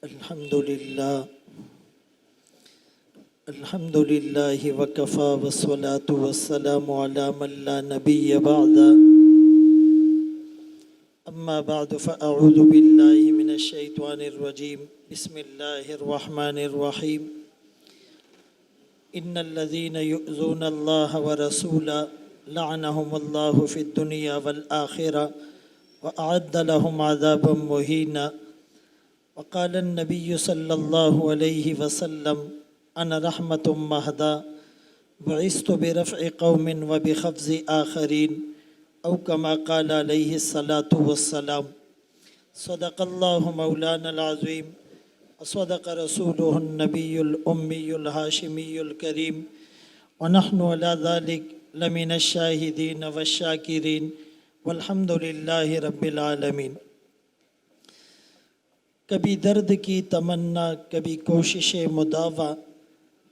الحمد لله وكفى والصلاة والسلام على من لا نبي بعد. أما بعد فأعوذ بالله من الشيطان الرجيم. بسم الله الرحمن الرحيم. إن الذين يؤذون الله ورسوله لعنهم الله في الدنيا والآخرة وأعد لهم عذابا مهينا. وقال النبي صلى الله عليه وسلم أنا رحمة مهدا بعثت برفع قوم وبخفض آخرين أو كما قال عليه الصلاة والسلام. صدق الله مولانا العظيم وصدق رسوله النبي الأمي الهاشمي الكريم ونحن على ذلك لمن الشاهدين والشاكرين والحمد لله رب العالمين. کبھی درد کی تمنا، کبھی کوشش مداوا،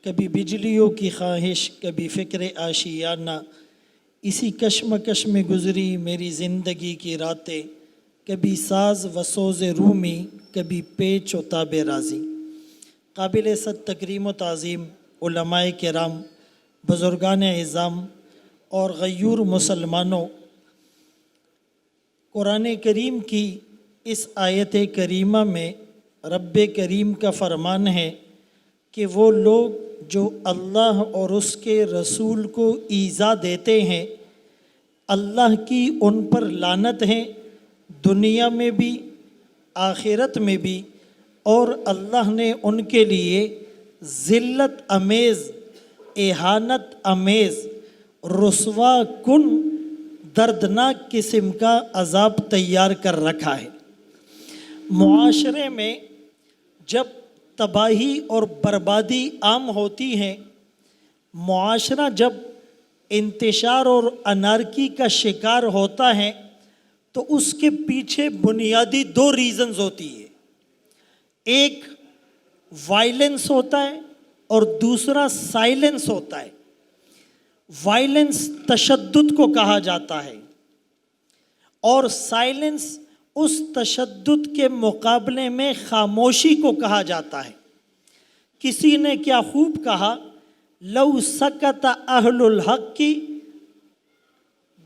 کبھی بجلیوں کی خواہش، کبھی فکر آشیانہ، اسی کشمکش میں گزری میری زندگی کی راتیں، کبھی ساز و سوز رومی، کبھی پیچ و تاب رازی. قابل صد تکریم و تعظیم علماء کرام، بزرگان اعظام اور غیور مسلمانوں، قرآن کریم کی اس آیت کریمہ میں رب کریم کا فرمان ہے کہ وہ لوگ جو اللہ اور اس کے رسول کو ایذا دیتے ہیں، اللہ کی ان پر لعنت ہے، دنیا میں بھی آخرت میں بھی، اور اللہ نے ان کے لیے ذلت امیز، اہانت امیز، رسوا کن دردناک قسم کا عذاب تیار کر رکھا ہے. معاشرے میں جب تباہی اور بربادی عام ہوتی ہے، معاشرہ جب انتشار اور انارکی کا شکار ہوتا ہے، تو اس کے پیچھے بنیادی دو ریزنز ہوتی ہے. ایک وائلنس ہوتا ہے اور دوسرا سائلنس ہوتا ہے. وائلنس تشدد کو کہا جاتا ہے اور سائلنس اس تشدد کے مقابلے میں خاموشی کو کہا جاتا ہے. کسی نے کیا خوب کہا، لو سکت اہل الحق کی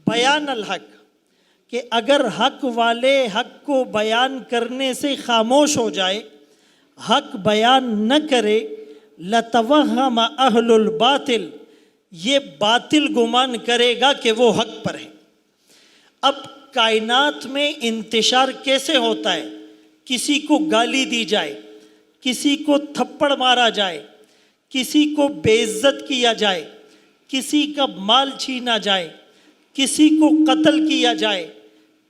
بیان الحق، کہ اگر حق والے حق کو بیان کرنے سے خاموش ہو جائے، حق بیان نہ کرے، لتوہم اہل الباطل، یہ باطل گمان کرے گا کہ وہ حق پر ہے. اب کائنات میں انتشار کیسے ہوتا ہے؟ کسی کو گالی دی جائے، کسی کو تھپڑ مارا جائے، کسی کو بے عزت کیا جائے، کسی کا مال چھینا جائے، کسی کو قتل کیا جائے،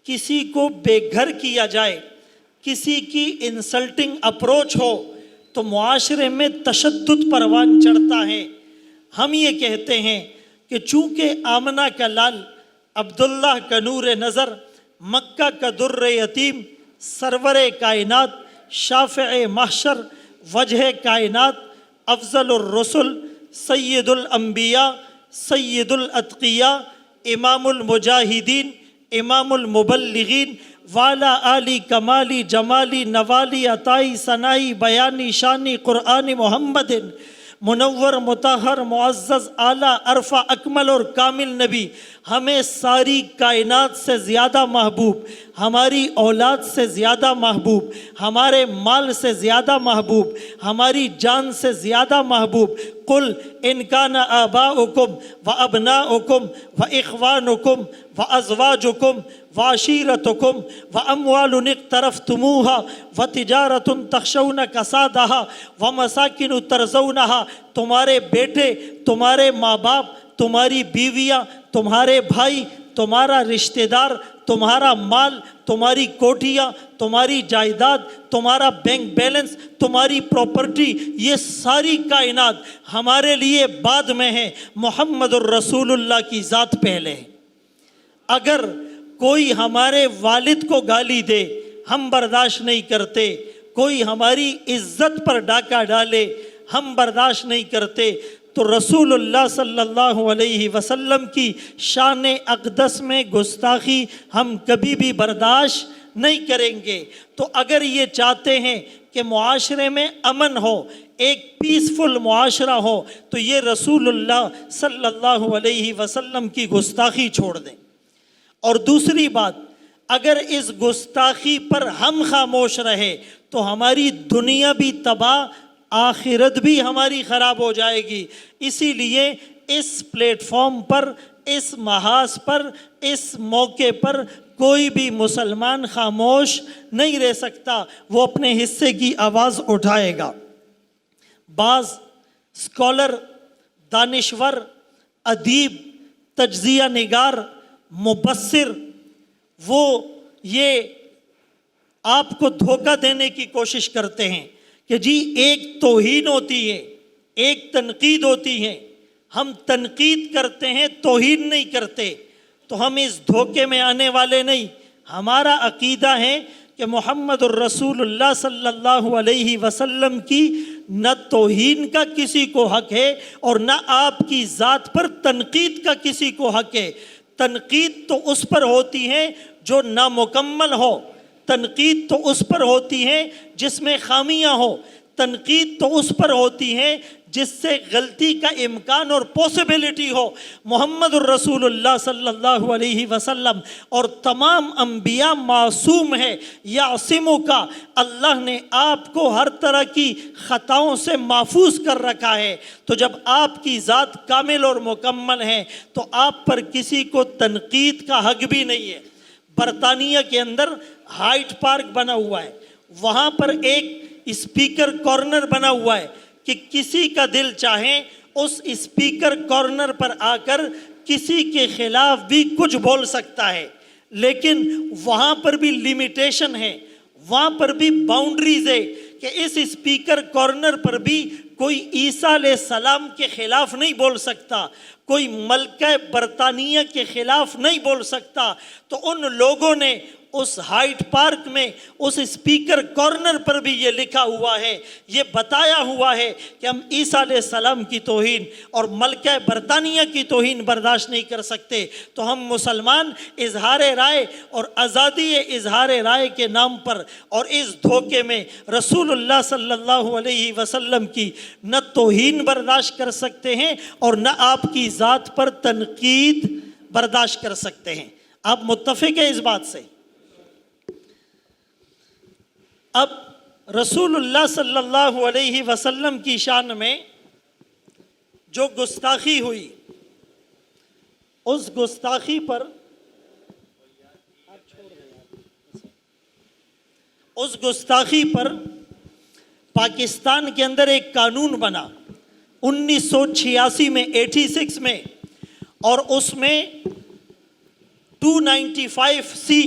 کسی کو بے گھر کیا جائے، کسی کی انسلٹنگ اپروچ ہو، تو معاشرے میں تشدد پروان چڑھتا ہے. ہم یہ کہتے ہیں کہ چونکہ آمنہ کا لال، عبداللہ کا نور نظر، مکہ کا در یتیم، سرور کائنات، شافع محشر، وجہ کائنات، افضل الرسل، سید الانبیاء، سید الاتقیاء، امام المجاہدین، امام المبلغین، والا علی کمالی جمالی نوالی عطائی ثنائی بیانی شانی قرآن محمد، منور مطہر معزز اعلیٰ عرفہ اکمل اور کامل نبی، ہمیں ساری کائنات سے زیادہ محبوب، ہماری اولاد سے زیادہ محبوب، ہمارے مال سے زیادہ محبوب، ہماری جان سے زیادہ محبوب. قل ان کان آباؤکم وابناؤکم واخوانکم وازواجکم وعشیرتکم واموال اقترفتموها وتجارة تخشون کسادها ومساکن ترضونها، تمہارے بیٹے، تمہارے ماں باپ، تمہاری بیویاں، تمہارے بھائی، تمہارا رشتہ دار، تمہارا مال، تمہاری کوٹھیاں، تمہاری جائیداد، تمہارا بینک بیلنس، تمہاری پراپرٹی، یہ ساری کائنات ہمارے لیے بعد میں ہے، محمد الرسول اللہ کی ذات پہلے ہے. اگر کوئی ہمارے والد کو گالی دے، ہم برداشت نہیں کرتے. کوئی ہماری عزت پر ڈاکہ ڈالے، ہم برداشت نہیں کرتے. تو رسول اللہ صلی اللہ علیہ وسلم کی شان اقدس میں گستاخی ہم کبھی بھی برداشت نہیں کریں گے۔ تو اگر یہ چاہتے ہیں کہ معاشرے میں امن ہو، ایک پیسفل معاشرہ ہو، تو یہ رسول اللہ صلی اللہ علیہ وسلم کی گستاخی چھوڑ دیں۔ اور دوسری بات، اگر اس گستاخی پر ہم خاموش رہے تو ہماری دنیا بھی تباہ، آخرت بھی ہماری خراب ہو جائے گی۔ اسی لیے اس پلیٹ فارم پر، اس محاذ پر، اس موقع پر کوئی بھی مسلمان خاموش نہیں رہ سکتا، وہ اپنے حصے کی آواز اٹھائے گا۔ بعض اسکالر، دانشور، ادیب، تجزیہ نگار، مبصر، وہ یہ آپ کو دھوکہ دینے کی کوشش کرتے ہیں کہ جی ایک توہین ہوتی ہے، ایک تنقید ہوتی ہے، ہم تنقید کرتے ہیں، توہین نہیں کرتے۔ تو ہم اس دھوکے میں آنے والے نہیں۔ ہمارا عقیدہ ہے کہ محمد الرسول اللہ صلی اللہ علیہ وسلم کی نہ توہین کا کسی کو حق ہے اور نہ آپ کی ذات پر تنقید کا کسی کو حق ہے۔ تنقید تو اس پر ہوتی ہے جو نامکمل ہو، تنقید تو اس پر ہوتی ہے جس میں خامیاں ہو، تنقید تو اس پر ہوتی ہے جس سے غلطی کا امکان اور پوسیبلٹی ہو۔ محمد الرسول اللہ صلی اللہ علیہ وسلم اور تمام انبیاء معصوم ہے۔ یعصمک، اللہ نے آپ کو ہر طرح کی خطاؤں سے محفوظ کر رکھا ہے۔ تو جب آپ کی ذات کامل اور مکمل ہے تو آپ پر کسی کو تنقید کا حق بھی نہیں ہے۔ برطانیہ کے اندر ہائیڈ پارک بنا ہوا ہے، وہاں پر ایک اسپیکر کارنر بنا ہوا ہے کہ کسی کا دل چاہے اس اسپیکر کارنر پر آ کر کسی کے خلاف بھی کچھ بول سکتا ہے، لیکن وہاں پر بھی لمیٹیشن ہے، وہاں پر بھی باؤنڈریز ہے کہ اس اسپیکر کارنر پر بھی کوئی عیسیٰ علیہ السلام کے خلاف نہیں بول سکتا، کوئی ملکہ برطانیہ کے خلاف نہیں بول سکتا۔ تو ان لوگوں نے اس ہائیڈ پارک میں اس اسپیکر کارنر پر بھی یہ لکھا ہوا ہے، یہ بتایا ہوا ہے کہ ہم عیسیٰ علیہ السلام کی توہین اور ملکہ برطانیہ کی توہین برداشت نہیں کر سکتے۔ تو ہم مسلمان اظہار رائے اور آزادی اظہار رائے کے نام پر اور اس دھوکے میں رسول اللہ صلی اللہ علیہ وسلم کی نہ توہین برداشت کر سکتے ہیں اور نہ آپ کی ذات پر تنقید برداشت کر سکتے ہیں۔ آپ متفق ہیں اس بات سے؟ اب رسول اللہ صلی اللہ علیہ وسلم کی شان میں جو گستاخی ہوئی، اس گستاخی پر پاکستان کے اندر ایک قانون بنا 1986 میں، 86 میں، اور اس میں 295C،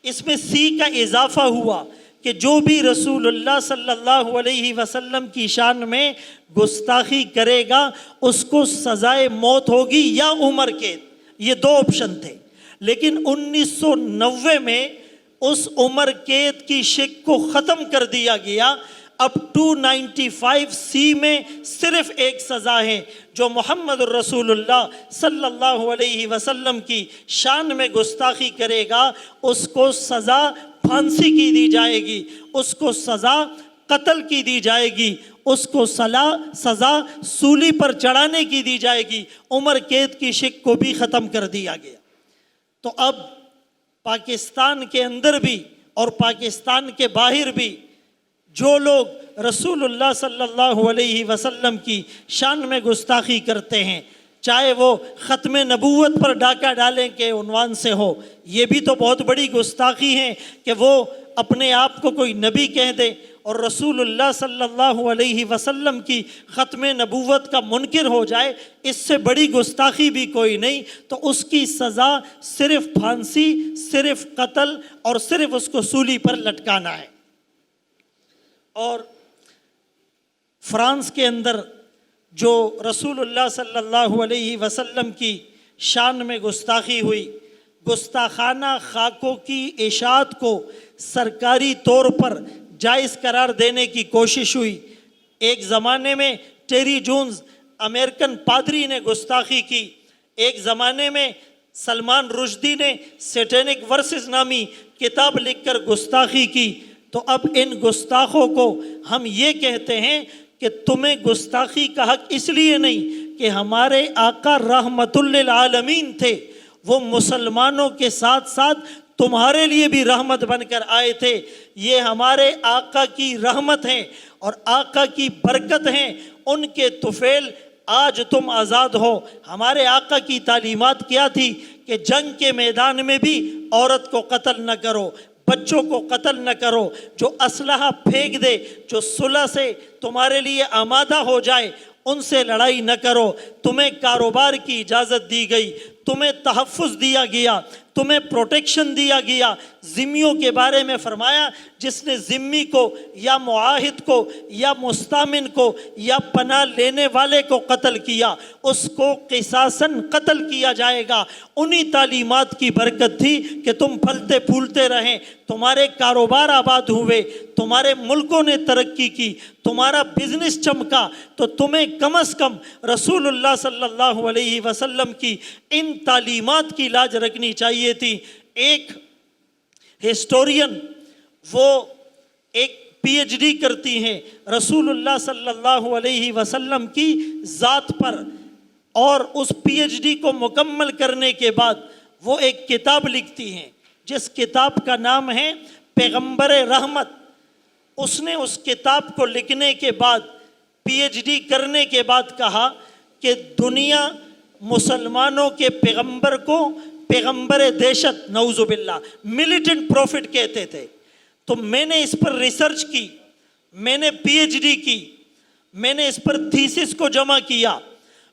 اس میں سی کا اضافہ ہوا کہ جو بھی رسول اللہ صلی اللہ علیہ وسلم کی شان میں گستاخی کرے گا اس کو سزائے موت ہوگی یا عمر قید، یہ دو آپشن تھے۔ لیکن 1990 میں اس عمر قید کی شک کو ختم کر دیا گیا۔ اب 295C میں صرف ایک سزا ہے، جو محمد الرسول اللہ صلی اللہ علیہ وسلم کی شان میں گستاخی کرے گا اس کو سزا پھانسی کی دی جائے گی، اس کو سزا قتل کی دی جائے گی، اس کو سزا سولی پر چڑھانے کی دی جائے گی۔ عمر قید کی شک کو بھی ختم کر دیا گیا۔ تو اب پاکستان کے اندر بھی اور پاکستان کے باہر بھی جو لوگ رسول اللہ صلی اللہ علیہ وسلم کی شان میں گستاخی کرتے ہیں، چاہے وہ ختم نبوت پر ڈاکہ ڈالیں کے عنوان سے ہو، یہ بھی تو بہت بڑی گستاخی ہے کہ وہ اپنے آپ کو کوئی نبی کہہ دے اور رسول اللہ صلی اللہ علیہ وسلم کی ختم نبوت کا منکر ہو جائے، اس سے بڑی گستاخی بھی کوئی نہیں۔ تو اس کی سزا صرف پھانسی، صرف قتل اور صرف اس کو سولی پر لٹکانا ہے۔ اور فرانس کے اندر جو رسول اللہ صلی اللہ علیہ وسلم کی شان میں گستاخی ہوئی، گستاخانہ خاکوں کی اشاعت کو سرکاری طور پر جائز قرار دینے کی کوشش ہوئی۔ ایک زمانے میں ٹیری جونز امریکن پادری نے گستاخی کی، ایک زمانے میں سلمان رشدی نے سیٹینک ورسز نامی کتاب لکھ کر گستاخی کی، تو اب ان گستاخوں کو ہم یہ کہتے ہیں کہ تمہیں گستاخی کا حق اس لیے نہیں کہ ہمارے آقا رحمت للعالمین تھے، وہ مسلمانوں کے ساتھ ساتھ تمہارے لیے بھی رحمت بن کر آئے تھے، یہ ہمارے آقا کی رحمت ہیں اور آقا کی برکت ہیں، ان کے طفیل آج تم آزاد ہو۔ ہمارے آقا کی تعلیمات کیا تھی کہ جنگ کے میدان میں بھی عورت کو قتل نہ کرو، بچوں کو قتل نہ کرو، جو اسلحہ پھینک دے، جو صلح سے تمہارے لیے آمادہ ہو جائے ان سے لڑائی نہ کرو۔ تمہیں کاروبار کی اجازت دی گئی، تمہیں تحفظ دیا گیا، تمہیں پروٹیکشن دیا گیا۔ ذمیوں کے بارے میں فرمایا جس نے ذمی کو یا معاہد کو یا مستامن کو یا پناہ لینے والے کو قتل کیا اس کو قصاصاً قتل کیا جائے گا۔ انہی تعلیمات کی برکت تھی کہ تم پھلتے پھولتے رہیں، تمہارے کاروبار آباد ہوئے، تمہارے ملکوں نے ترقی کی، تمہارا بزنس چمکا، تو تمہیں کم از کم رسول اللہ صلی اللہ علیہ وسلم کی ان تعلیمات کی لاج رکھنی چاہیے تھی۔ ایک ہسٹورین وہ ایک پی ایچ ڈی کرتی ہیں رسول اللہ صلی اللہ علیہ وسلم کی ذات پر، اور اس پی ایچ ڈی کو مکمل کرنے کے بعد وہ ایک کتاب لکھتی ہیں جس کتاب کا نام ہے پیغمبر رحمت۔ اس نے اس کتاب کو لکھنے کے بعد، پی ایچ ڈی کرنے کے بعد کہا کہ دنیا مسلمانوں کے پیغمبر کو پیغمبر دہشت، نعوذ باللہ، ملیٹنٹ پروفٹ کہتے تھے۔ تو میں نے اس پر ریسرچ کی، میں نے پی ایچ ڈی کی، میں نے اس پر تھیسس کو جمع کیا،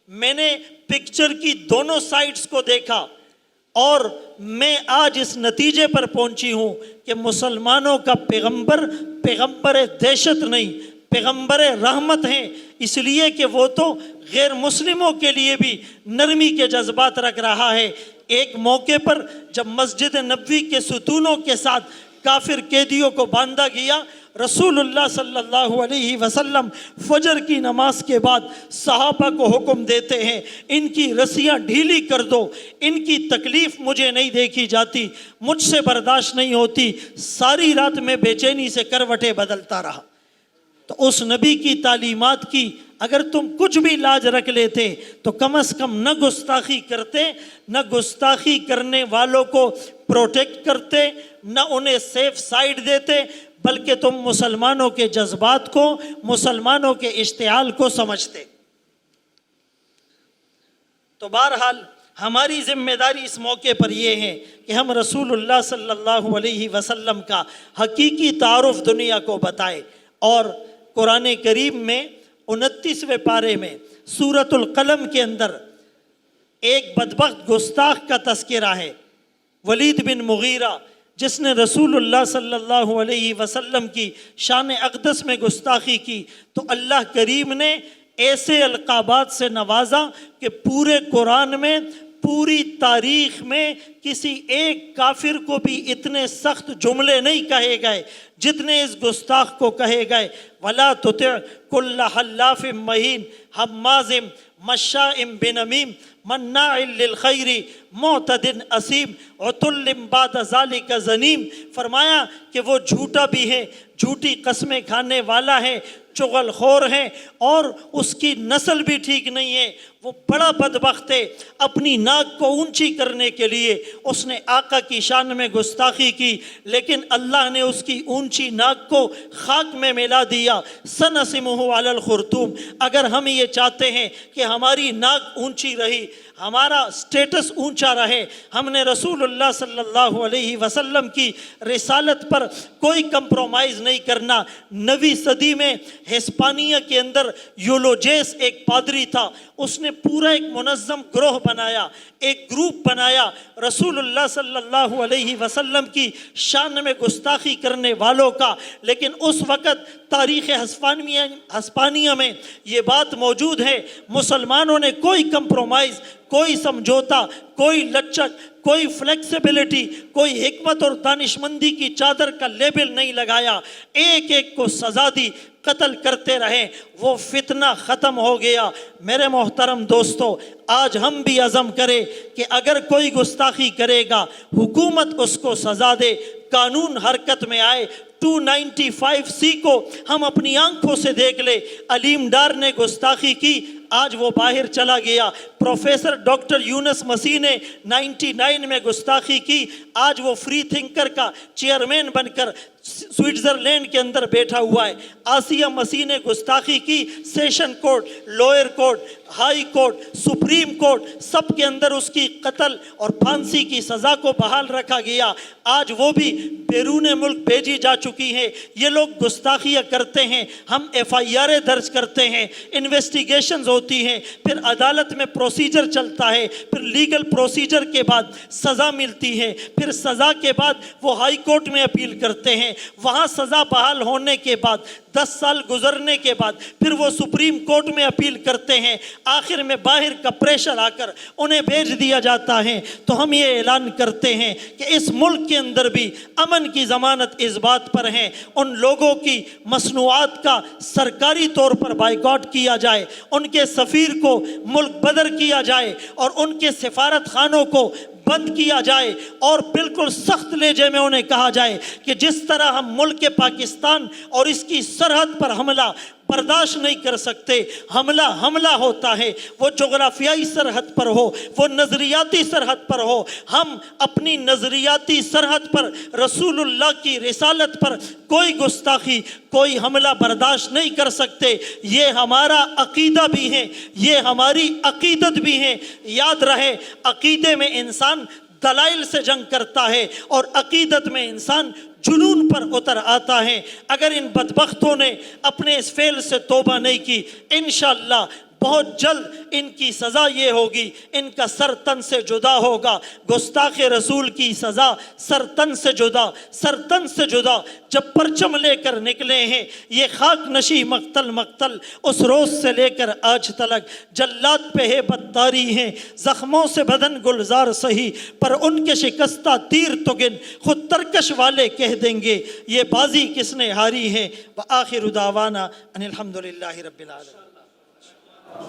میں نے پکچر کی دونوں سائڈز کو دیکھا، اور میں آج اس نتیجے پر پہنچی ہوں کہ مسلمانوں کا پیغمبر پیغمبر دہشت نہیں، پیغمبر رحمت ہیں، اس لیے کہ وہ تو غیر مسلموں کے لیے بھی نرمی کے جذبات رکھ رہا ہے۔ ایک موقع پر جب مسجد نبوی کے ستونوں کے ساتھ کافر قیدیوں کو باندھا گیا، رسول اللہ صلی اللہ علیہ وسلم فجر کی نماز کے بعد صحابہ کو حکم دیتے ہیں ان کی رسیاں ڈھیلی کر دو، ان کی تکلیف مجھے نہیں دیکھی جاتی، مجھ سے برداشت نہیں ہوتی۔ ساری رات میں بے چینی سے کروٹیں بدلتا رہا۔ تو اس نبی کی تعلیمات کی اگر تم کچھ بھی لاج رکھ لیتے تو کم از کم نہ گستاخی کرتے، نہ گستاخی کرنے والوں کو پروٹیکٹ کرتے، نہ انہیں سیف سائڈ دیتے، بلکہ تم مسلمانوں کے جذبات کو، مسلمانوں کے اشتعال کو سمجھتے۔ تو بہرحال ہماری ذمہ داری اس موقع پر یہ ہے کہ ہم رسول اللہ صلی اللہ علیہ وسلم کا حقیقی تعارف دنیا کو بتائے، اور قرآن کریم میں 29ویں پارے میں سورۃ القلم کے اندر ایک بدبخت گستاخ کا تذکرہ ہے، ولید بن مغیرہ، جس نے رسول اللہ صلی اللہ علیہ وسلم کی شان اقدس میں گستاخی کی، تو اللہ کریم نے ایسے القابات سے نوازا کہ پورے قرآن میں، پوری تاریخ میں کسی ایک کافر کو بھی اتنے سخت جملے نہیں کہے گئے جتنے اس گستاخ کو کہے گئے۔ وَلَا تُطِعْ كُلَّ حَلَّافٍ مَّهِينٍ ہَمَّازٍ مَّشَّاءٍ بِنَمِيمٍ مَّنَّاعٍ لِّلْخَيْرِ مُعْتَدٍ أَثِيمٍ عُتُلٍّ بَعْدَ ذَلِكَ زَنِيمٍ۔ فرمایا کہ وہ جھوٹا بھی ہے، جھوٹی قسمیں کھانے والا ہے، چغل خور ہے، اور اس کی نسل بھی ٹھیک نہیں ہے، وہ بڑا بدبخت ہے۔ اپنی ناک کو اونچی کرنے کے لیے اس نے آقا کی شان میں گستاخی کی، لیکن اللہ نے اس کی اونچی ناک کو خاک میں ملا دیا۔ سنسمہ علی الخرطوم۔ اگر ہم یہ چاہتے ہیں کہ ہماری ناک اونچی رہی، ہمارا سٹیٹس اونچا رہے، ہم نے رسول اللہ صلی اللہ علیہ وسلم کی رسالت پر کوئی کمپرومائز نہیں کرنا۔ 9ویں صدی میں ہسپانیہ کے اندر یولوجیس ایک پادری تھا، اس نے پورا ایک منظم گروہ بنایا، ایک گروپ بنایا رسول اللہ صلی اللہ علیہ وسلم کی شان میں گستاخی کرنے والوں کا، لیکن اس وقت تاریخ ہسپانیہ میں یہ بات موجود ہے، مسلمانوں نے کوئی کمپرومائز کوئی سمجھوتا، کوئی لچک، کوئی فلیکسیبلٹی، کوئی حکمت اور دانشمندی کی چادر کا لیبل نہیں لگایا، ایک ایک کو سزا دی، قتل کرتے رہے، وہ فتنہ ختم ہو گیا۔ میرے محترم دوستو، آج ہم بھی عزم کریں کہ اگر کوئی گستاخی کرے گا، حکومت اس کو سزا دے، قانون حرکت میں آئے۔ 295C کو ہم اپنی آنکھوں سے دیکھ لے، علیم ڈار نے گستاخی کی، آج وہ باہر چلا گیا۔ پروفیسر ڈاکٹر یونس مسیح نے 99 میں گستاخی کی، آج وہ فری تھنکر کا چیئرمین بن کر سوئٹزرلینڈ کے اندر بیٹھا ہوا ہے۔ آسیہ مسیح نے گستاخی کی، session court, lower court, high court, supreme court, سب کے اندر اس کی قتل اور پھانسی کی سزا کو بحال رکھا گیا۔ آج وہ بھی بیرون ملک بھیجی جا چکی ہیں۔ یہ لوگ گستاخیاں کرتے ہیں، ہم FIR درج کرتے ہیں، انویسٹیگیشنز ہوتی ہیں، پھر عدالت میں پروسیجر چلتا ہے، پھر لیگل پروسیجر کے بعد سزا ملتی ہے، پھر سزا کے بعد وہ ہائی کورٹ میں اپیل کرتے ہیں، وہاں سزا بحال ہونے کے بعد 10 سال گزرنے کے بعد پھر وہ سپریم کورٹ میں اپیل کرتے ہیں، آخر میں باہر کا پریشر آ کر انہیں بھیج دیا جاتا ہے۔ تو ہم یہ اعلان کرتے ہیں کہ اس ملک کے اندر بھی امن کی ضمانت اس بات پر ہے، ان لوگوں کی مصنوعات کا سرکاری طور پر بائیکاٹ کیا جائے، ان کے سفیر کو ملک بدر کیا جائے اور ان کے سفارت خانوں کو بند کیا جائے، اور بالکل سخت لہجے میں انہیں کہا جائے کہ جس طرح ہم ملک پاکستان اور اس کی سرحد پر حملہ برداشت نہیں کر سکتے، حملہ ہوتا ہے، وہ جغرافیائی سرحد پر ہو، وہ نظریاتی سرحد پر ہو، ہم اپنی نظریاتی سرحد پر رسول اللہ کی رسالت پر کوئی گستاخی، کوئی حملہ برداشت نہیں کر سکتے۔ یہ ہمارا عقیدہ بھی ہے، یہ ہماری عقیدت بھی ہے۔ یاد رہے، عقیدے میں انسان دلائل سے جنگ کرتا ہے اور عقیدت میں انسان جنون پر اتر آتا ہے۔ اگر ان بدبختوں نے اپنے اس فعل سے توبہ نہیں کی، انشاءاللہ بہت جلد ان کی سزا یہ ہوگی، ان کا سر تن سے جدا ہوگا۔ گستاخ رسول کی سزا سر تن سے جدا جب پرچم لے کر نکلے ہیں، یہ خاک نشی مقتل اس روز سے لے کر آج تلک، جلات پہ ہے بدتاری ہیں، زخموں سے بدن گلزار سہی، پر ان کے شکستہ تیر تو گن خود ترکش والے کہہ دیں گے، یہ بازی کس نے ہاری ہے۔ وآخر دعوانا ان الحمدللہ رب العالمین۔